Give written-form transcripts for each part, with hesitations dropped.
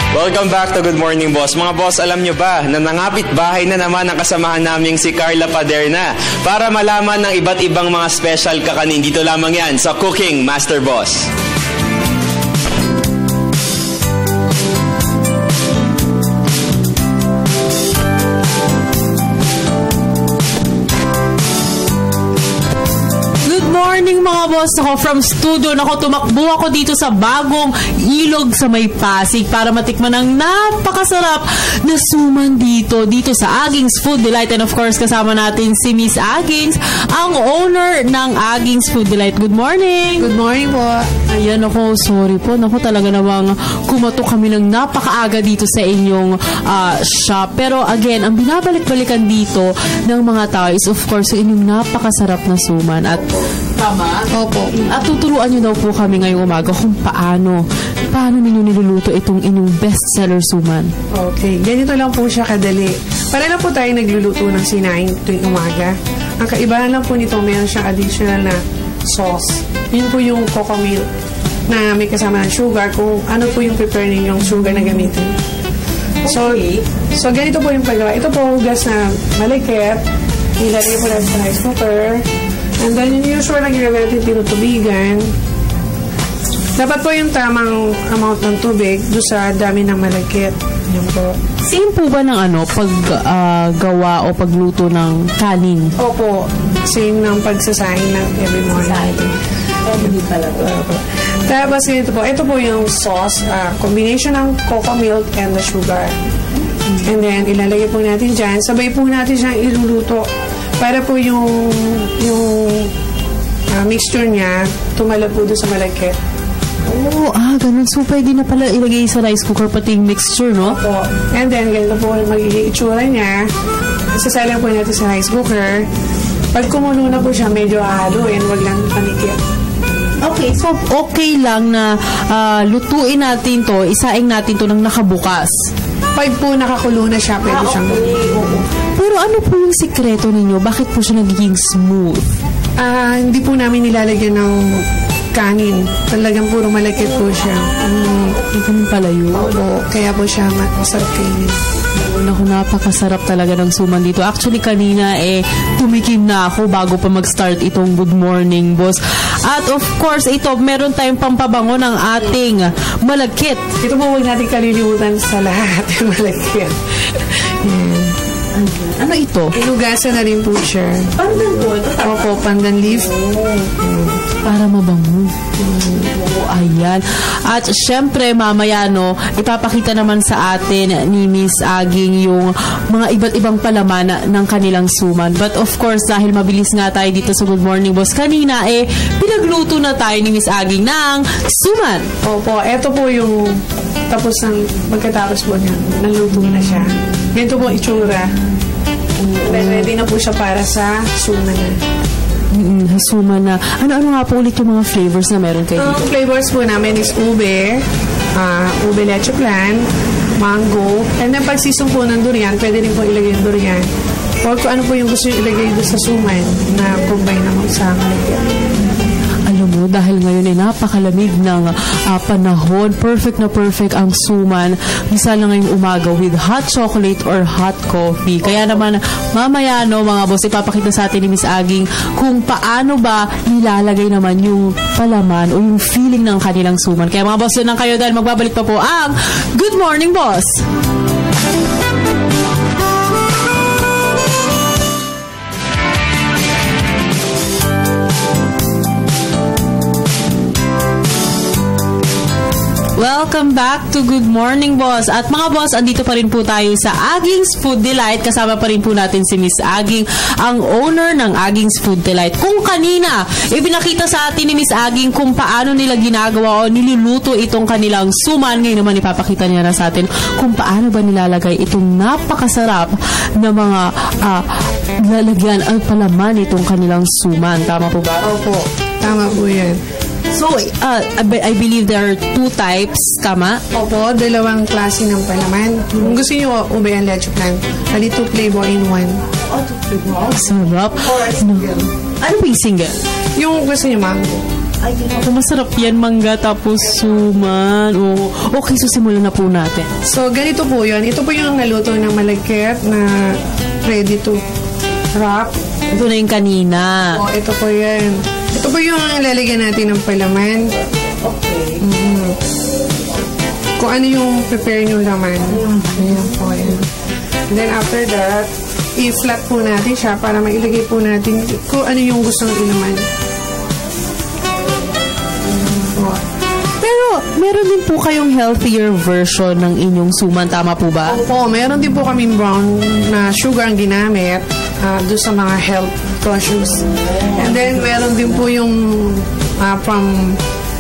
Welcome back to Good Morning Boss. Mga boss, alam nyo ba na nangapit bahay na naman ang kasamahan naming si Carla Paderna para malaman ng iba't ibang mga special kakanin. Dito lamang yan sa Cooking Master Boss. Morning mga boss, ako from studio, tumakbo ako dito sa bagong ilog sa may Pasig para matikman ang napakasarap na suman dito sa Aging's Food Delight. And of course, kasama natin si Miss Agings, ang owner ng Aging's Food Delight. Good morning! Good morning po. Ayan ako, sorry po. Talaga namang kumatok kami ng napakaaga dito sa inyong shop. Pero again, ang binabalik-balikan dito ng mga tao is of course yung inyong napakasarap na suman. At tama? Opo. At tuturuan nyo daw po kami ngayong umaga kung paano ninyo niluluto itong inyong bestseller suman. Okay. Ganito lang po siya kadali. Para na po tayo nagluluto ng sinaing tuwing umaga. Ang kaibahan lang po nito, mayroon siyang additional na sauce. Yun po yung cocoa milk na may kasama ng sugar. Kung ano po yung prepare ninyong sugar na gamitin. Okay. So ganito po yung paggawa. Ito po hugas na malagkit. Ilalagay po natin sa rice cooker. And then, yung usual na ginagawa natin tinutubigan. Dapat po yung tamang amount ng tubig doon sa dami ng malagkit. Yan po. Same po ba ng paggawa o pagluto ng kanin? Opo. Same ng pagsasaing ng every morning. Hindi pala po. Tapos, ito po. Ito po yung sauce. Combination ng cocoa milk and the sugar. And then, ilalagay po natin dyan. Sabay po natin siyang iluluto. Para po yung mixture niya tumalab po doon sa malagkit. Oh, ganun. So, pwede na pala ilagay sa rice cooker pati yung mixture, no? Opo. And then, ganito po magiging itsura niya. Isasalang po natin sa rice cooker. Pag kumulo na po siya, medyo haluin. Wag lang panikit. Okay, so okay lang na lutuin natin to, isaing natin to ng nakabukas. Pag po nakakulo na siya, pwede siyang Pero ano po yung sikreto ninyo? Bakit po siya nagiging smooth? Hindi po namin nilalagyan ng kanin. Talagang puro malagkit po siya. Ganun pala yun. Opo, kaya po siya masarap kainin. Naku, napakasarap talaga ng suman dito. Actually, kanina tumikim na ako bago pa mag-start itong Good Morning Boss. At of course, ito, meron tayong pampabango ng ating malagkit. Ito po huwag natin kalilimutan sa lahat yung malagkit. Ano ito? Inugasan na rin po siya. Pandan po? Opo, pandan leaf. Para mabango. Ayan. At syempre, mamaya, ipapakita naman sa atin ni Miss Aging yung mga iba't ibang palaman ng kanilang suman. But of course, dahil mabilis nga tayo dito sa Good Morning Boss, kanina pinagluto na tayo ni Miss Aging ng suman. Opo, eto po yung pagkatapos po niya, naluto na siya. Ganito po itsura. Ready na po siya para sa suman na. Suman na. Ano nga po ulit yung mga flavors na meron kayo dito? Ang flavors po namin is ube, ube leche plan, mango, and then pag season po ng durian, pwede rin po ilagay yung durian. O kung ano po yung gusto yung ilagay doon sa suman na combine naman sa malagyan. Alam mo, dahil ngayon napakalamig ng panahon, perfect na perfect ang suman. Bisa na ngayong umaga with hot chocolate or hot coffee. Kaya naman, mamaya, mga boss, ipapakita sa atin ni Miss Aging kung paano ba nilalagay naman yung palaman o yung feeling ng kanilang suman. Kaya mga boss, doon lang kayo dahil magbabalik pa po ang Good Morning Boss! Welcome back to Good Morning Boss. At mga boss, andito pa rin po tayo sa Aging's Food Delight. Kasama pa rin po natin si Miss Aging, ang owner ng Aging's Food Delight. Kung kanina, ipinakita sa atin ni Miss Aging kung paano nila ginagawa o niluluto itong kanilang suman. Ngayon naman ipapakita niya na sa atin kung paano ba nilalagay itong napakasarap na mga lalagyan ang palaman itong kanilang suman. Tama po ba? Opo, tama po yan. So, I believe there are two types, tama? Opo, dalawang klase ng palaman. Kung gusto niyo, ube and leche plan. Bali, 2 flavor in 1. Oh, 2 flavor. Sarap. Ano ba yung single? Yung gusto niyo mango. Ay, ako masarap yan, mangga tapos suman. Oh. Okay, so simulan na po natin. So, ganito po yun. Ito po yung naluto ng malagkit na ready to wrap. Ito na yung kanina. Oh, ito po yan. Ito po yung lalagyan natin ng palaman. Okay. Kung ano yung prepare nyo laman. Ayan po yan. And then after that, i-flat po natin siya para mailagay po natin kung ano yung gustong ilaman. Pero, meron din po kayong healthier version ng inyong suman. Tama po ba? Opo, meron din po kaming brown na sugar ang ginamit doon sa mga health conscious. And then, meron din po yung from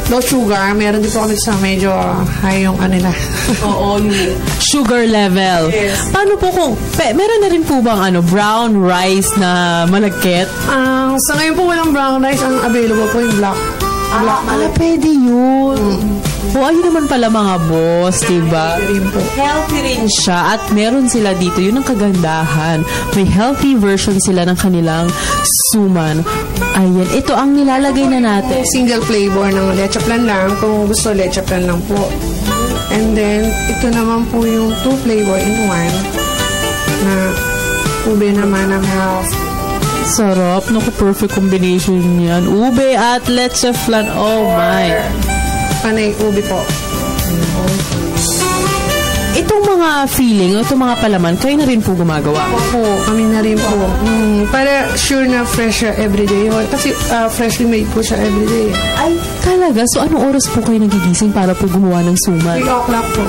low sugar, meron din po kami sa medyo high yung ano na. Oo, yung sugar level. Yes. Paano po kung, meron na rin po bang brown rice na malagkit? Sa ngayon po walang brown rice, ang available po yung black. Pwede yun. O, ayun naman pala mga boss, diba? Healthy rin siya at meron sila dito. Yun ang kagandahan. May healthy version sila ng kanilang suman. Ayan, ito ang nilalagay na natin. Single flavor ng leche plan lang. Kung gusto, leche plan lang po. And then, ito naman po yung 2 flavor in 1 na ube naman ang half. Sarap. Naku, perfect combination yan. Ube at leche flan. Oh my. Panay ube po. Itong mga filling, itong mga palaman, kayo na rin po gumagawa? Opo, kami na rin po. Para sure na fresh siya everyday. Kasi freshly made po siya everyday. Ay, talaga? So, anong oras po kayo nagigising para po gumawa ng suman? 3 o'clock po.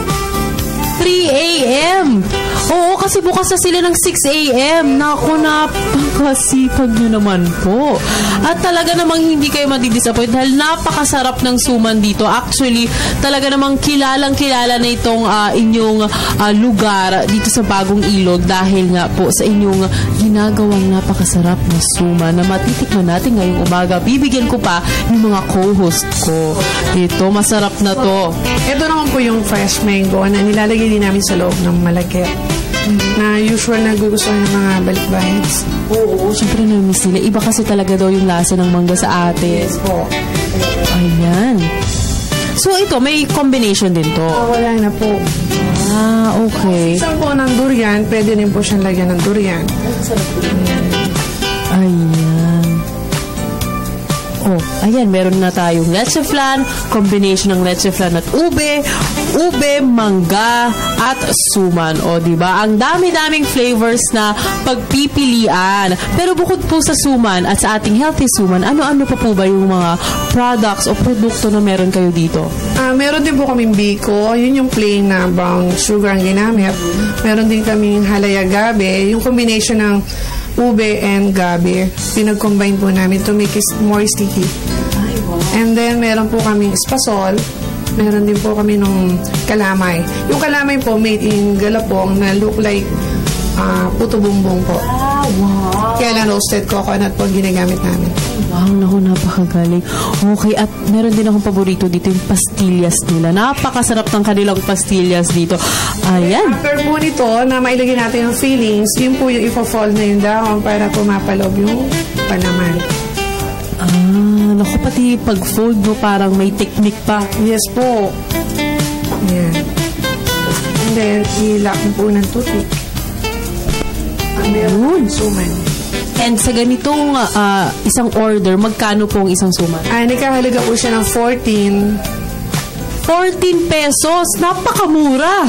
3 a.m. Oo, kasi bukas na sila ng 6 a.m. Naku, napakasipag nyo naman po. At talaga namang hindi kayo madidisappoint dahil napakasarap ng suman dito. Actually, talaga namang kilalang-kilala na itong inyong lugar dito sa Bagong Ilog dahil nga po sa inyong ginagawang napakasarap na suman na matitikman natin ngayong umaga. Bibigyan ko pa yung mga co-host ko. Ito, masarap na to. Ito naman po yung fresh mango na nilalagay din namin sa loob ng malagkit. Na usual na gugustuhan ng mga balikbayans. Oo, syempre na-miss nila. Iba kasi talaga daw yung lasa ng mangga sa atin. Yes po. Ayan. So ito, may combination din to. Wala na po. Okay. Isang po ng durian, pwede rin po siyang lagyan ng durian. Ayan. Oh, ayan, meron na tayong leche flan, combination ng leche flan at ube, mangga, at suman. O, diba? Ang dami-daming flavors na pagpipilian. Pero bukod po sa suman at sa ating healthy suman, ano-ano pa po ba yung mga products o produkto na meron kayo dito? Meron din po kaming biko. Yun yung plain na brown sugar ang ginamit. Meron din kaming halaya gabi. Yung combination ng ube and gabi. Pinag-combine po namin to make it more sticky. And then, meron po kaming espasol. Meron din po kami nung kalamay. Yung kalamay po, made in Galapong na look like puto bumbong po. Wow. Kaya lang roasted coconut po ginagamit namin. Wow, naku, napakagaling. Okay, at meron din akong paborito dito, yung pastillas nila. Napakasarap ng kanilang pastillas dito. Ayan. After po nito, na mailagay natin yung fillings, yun po yung ifo-fold na yung dahon para po mapalog yung palaman. Naku, pati pag-fold mo parang may technique pa. Yes po. Yan. And then, ilak mo po ng toothpick. Meron suman. And sa ganitong isang order, magkano po ang isang suman? Nagkahalaga po siya ng 14 pesos. Napakamura.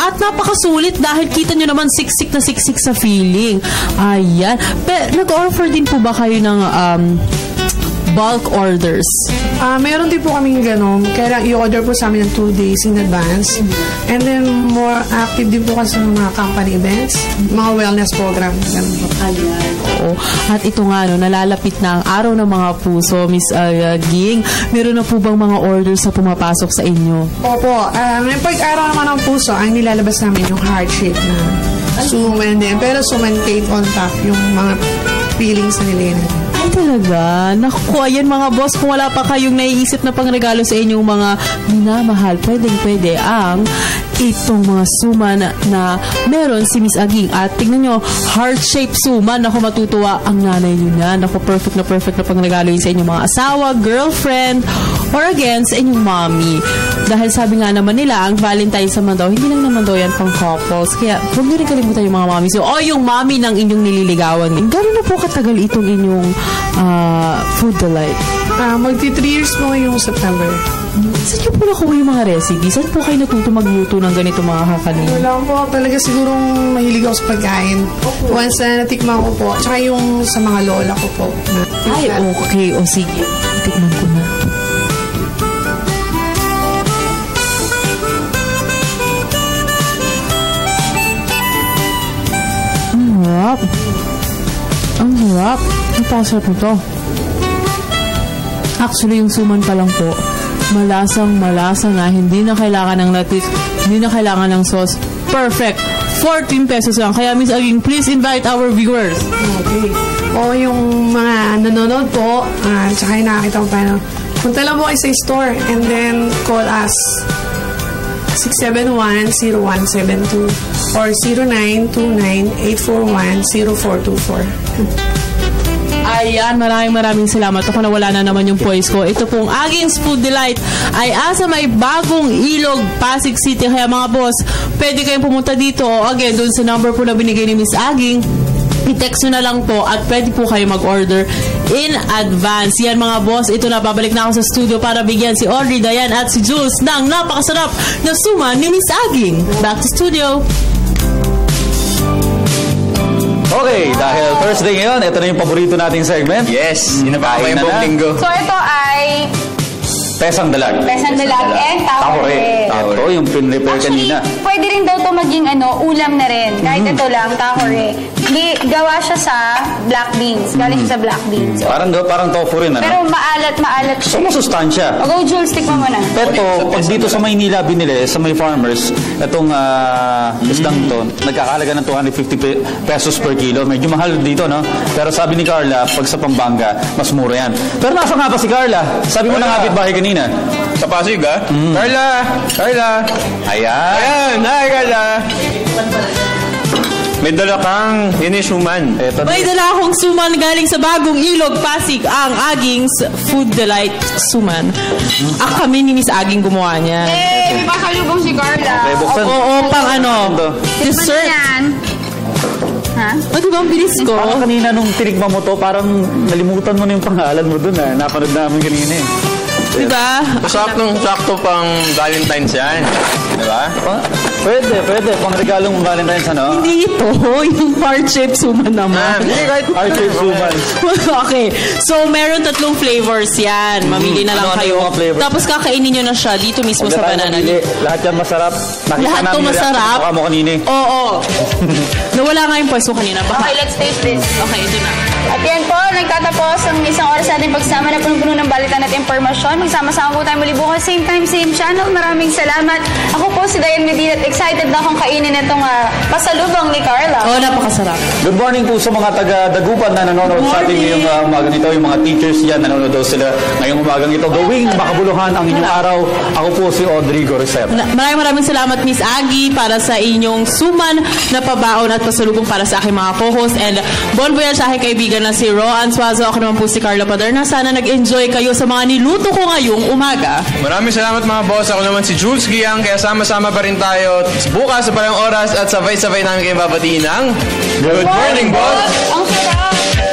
At napakasulit dahil kita nyo naman siksik na siksik sa feeling. Ayan. Nag-offer din po ba kayo ng bulk orders? Meron din po kaming gano'n. Kaya i-order po sa amin ng 2 days in advance. And then, more active din po kasi ng mga company events, mga wellness program. Ganun po. Ayan. Oo. At ito nga, nalalapit na ang araw ng mga puso, Miss Ging. Meron na po bang mga orders na pumapasok sa inyo? Opo. May pag-araw naman ng puso, ang nilalabas namin yung heart shape na suman din. Pero suman cake on top, yung mga feelings na nilina. Ay, talaga? Naku, ayan mga boss, kung wala pa kayong naiisip na pangregalo sa inyong mga minamahal, pwede ang itong mga suman na meron si Miss Aging. At tingnan nyo, heart-shaped suman. Naku, matutuwa ang nanay nyo yan. Naku, perfect na pangregalo yun sa inyong mga asawa, girlfriend, or again, sa inyong mommy. Dahil sabi nga naman nila, ang Valentine's naman daw, hindi lang naman daw yan pang couples. Kaya, huwag nyo rin kalimutan yung mga mommy. So, yung mommy ng inyong nililigawan. Gano'n na po katagal itong inyong food delight? Magti 3 years po yung September. Saan nyo po nakuha yung mga recipes? Saan po kayo natuto magluto ng ganito mga kakanin? Wala po. Talaga sigurong mahilig ako sa pagkain. Once na natikman ko po. Tsaka yung sa mga lola ko po. Ay, okay. O sige. Tikman ko na. Ang harap. Ang harap. Ang pasarap nito. Actually, yung suman pa lang po, malasa na, hindi na kailangan ng lettuce, hindi na kailangan ng sauce. Perfect! 14 pesos lang. Kaya Miss Aging, please invite our viewers. Okay. O yung mga nanonood po, tsaka yung nakakita ko paano, punta lang po kayo sa store and then call us 671-0172 or 0929-841-0424. Ayan, maraming salamat. Ako na wala na naman yung voice ko. Ito pong Aging's Food Delight ay asa may bagong ilog, Pasig City. Kaya mga boss, pwede kayong pumunta dito. Again, dun sa number po na binigay ni Miss Aging, i-text nyo na lang po at pwede po kayo mag-order in advance. Yan mga boss, ito na, babalik na ako sa studio para bigyan si Audrey, Diane at si Jules ng napakasarap na suman ni Miss Aging. Back to studio. Okay, dahil Thursday ngayon, ito na yung paborito nating segment. Yes, inabaka pa yung buong linggo. So ito ay Pesang Dalag. Pesang Dalag and Tahore. Ito yung pin-repair kanina. Pwede rin daw ito maging ulam na rin. Kahit ito lang, Tahore. Gawa siya sa black beans. Galing siya sa black beans. Parang tofu rin, ano? Pero maalat So, siya. masustansya. Go, Jules, tikman mo na. Ito, pag dito sa Maynila binili, sa may farmers, itong isdang to, nagkakalaga ng 250 pesos per kilo. Medyo mahal dito, no? Pero sabi ni Carla, pag sa Pampanga, mas mura yan. Pero nasa nga pa si Carla? Sabi mo na nga bahay kanina. Sa Pasig, Carla! Ayan! Hi, Carla! May dala kang inisuman. May dala akong suman galing sa bagong ilog, Pasig, ang Aging's Food Delight suman. Kami ni Miss Aging gumawa niya. May pasalubong si Carla. Okay, buksan. Oo, pang dessert. Yan. Ha? O, diba ang bilis ko? Parang kanina nung tinigma mo to, parang nalimutan mo na yung pangalan mo dun, Napanood namin kanina, Diba? Sakto pang Valentine's yan. Diba? Pwede. Pang regalong Valentine's, ano? Hindi ito. Yung heart-shaped suman naman. Heart-shaped suman. Okay. So, meron 3 flavors yan. Mamili na lang Ano kayo. yung mga flavors? Tapos kakainin nyo na siya dito mismo sa banana. Lahat yan masarap. Lahat to masarap. Mukha mo kanina. Oo. Nawala nga yung pwesto kanina. Okay, let's taste this. Okay, ito na. At yan po, nagtatapos ang isang oras natin pagsama na puno-puno ng balitan at impormasyon. Magsama-sama po tayo muli bukas, same time, same channel. Maraming salamat. Ako po si Diane Medina at excited na akong kainin itong pasalubong ni Carla. Oo, napakasarap. Good morning po sa mga taga-Dagupan na nanonood sa ating ngayong umaga nito. Yung mga teachers yan, nanonood daw sila ngayong umagang ito. Gawing makabuluhan ang inyong araw. Ako po si Audrey Goricep. Maraming salamat, Miss Aggie, para sa inyong suman na pabaon at pasalubong para sa aking mga co-host. And bon voyage sa aking kaibigan na si Roan Suazo. Ako naman po si Carla Paderna. Sana nag-enjoy kayo sa mga niluto ko ngayong umaga. Maraming salamat mga boss. Ako naman si Jules Giang. Kaya sama-sama pa rin tayo bukas sa parang oras at sabay-sabay namin kayo babatiin ng Good Morning, Boss! Ang sarap!